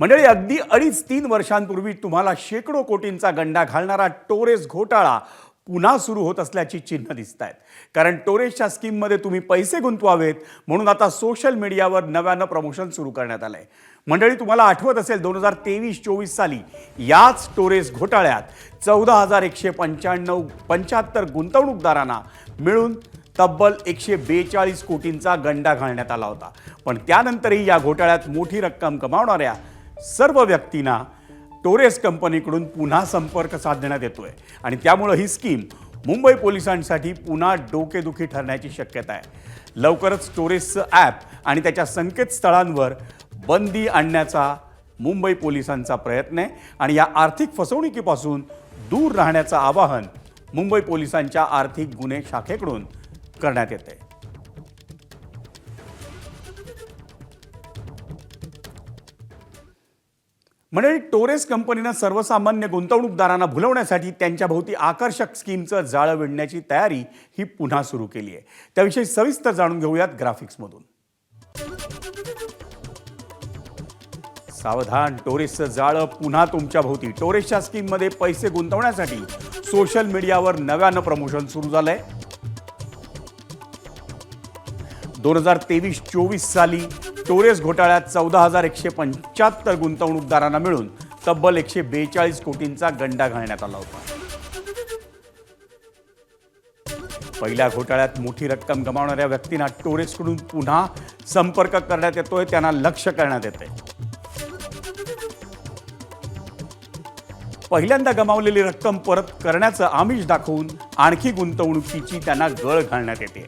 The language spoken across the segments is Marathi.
मंडळी, अगदी 2.5-3 वर्षांपूर्वी तुम्हाला शेकडो कोटींचा गंडा घालणारा टोरेस घोटाळा पुन्हा सुरू होत असल्याची चिन्ह दिसत आहेत. कारण टोरेसच्या स्कीममध्ये तुम्ही पैसे गुंतवावेत म्हणून आता सोशल मीडियावर नव्यानं प्रमोशन सुरू करण्यात आलंय. मंडळी, तुम्हाला आठवत असेल 2023-24 साली याच टोरेस घोटाळ्यात 14,195 गुंतवणूकदारांना मिळून तब्बल 142 कोटींचा गंडा घालण्यात आला होता. पण त्यानंतरही या घोटाळ्यात मोठी रक्कम कमावणाऱ्या सर्व व्यक्तींना टोरेस कंपनीकडून पुन्हा संपर्क साधण्यात येतोय आणि त्यामुळे ही स्कीम मुंबई पोलिसांसाठी पुन्हा डोकेदुखी ठरण्याची शक्यता आहे. लवकरच टोरेसचं ॲप आणि त्याच्या संकेतस्थळांवर बंदी आणण्याचा मुंबई पोलिसांचा प्रयत्न आहे आणि या आर्थिक फसवणुकीपासून दूर राहण्याचं आवाहन मुंबई पोलिसांच्या आर्थिक गुन्हे शाखेकडून करण्यात येते. म्हणजे टोरेस कंपनीनं सर्वसामान्य गुंतवणूकदारांना भुलवण्यासाठी त्यांच्या भोवती आकर्षक स्कीमचं जाळं विणण्याची तयारी ही पुन्हा सुरू केली आहे. त्याविषयी सविस्तर जाणून घेऊयात ग्राफिक्समधून. सावधान, टोरेसचं जाळं पुन्हा तुमच्या भोवती. टोरेसच्या स्कीममध्ये पैसे गुंतवण्यासाठी सोशल मीडियावर नव्यानं प्रमोशन सुरू झालंय. 2023-24 साली टोरेस घोटाळ्यात 14,175 गुंतवणूकदारांना मिळून तब्बल 142 कोटींचा गंडा घालण्यात आला होता. पहिल्या घोटाळ्यात मोठी रक्कम गमावणाऱ्या व्यक्तींना टोरेसकडून पुन्हा संपर्क करण्यात येतोय, त्यांना लक्ष करण्यात येते. पहिल्यांदा गमावलेली रक्कम परत करण्याचं आमिष दाखवून आणखी गुंतवणुकीची त्यांना गळ घालण्यात येते.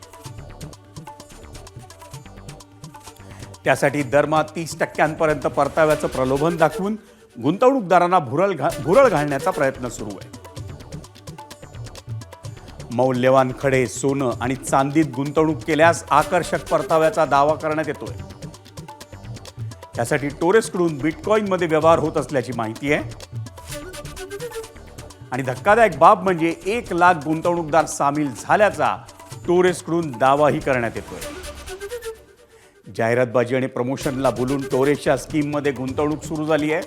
त्यासाठी दरमहा 30% परताव्याचं प्रलोभन दाखवून गुंतवणूकदारांना भुरळ घालण्याचा प्रयत्न सुरू आहे. मौल्यवान खडे, सोनं आणि चांदीत गुंतवणूक केल्यास आकर्षक परताव्याचा दावा करण्यात येतोय. त्यासाठी टोरेसकडून बिटकॉईनमध्ये व्यवहार होत असल्याची माहिती आहे आणि धक्कादायक बाब म्हणजे 1 लाख गुंतवणूकदार सामील झाल्याचा टोरेसकडून दावाही करण्यात येतोय. जाहिरातबाजी आणि प्रमोशनला बोलून टोरेसच्या स्कीममध्ये गुंतवणूक सुरू झाली आहे.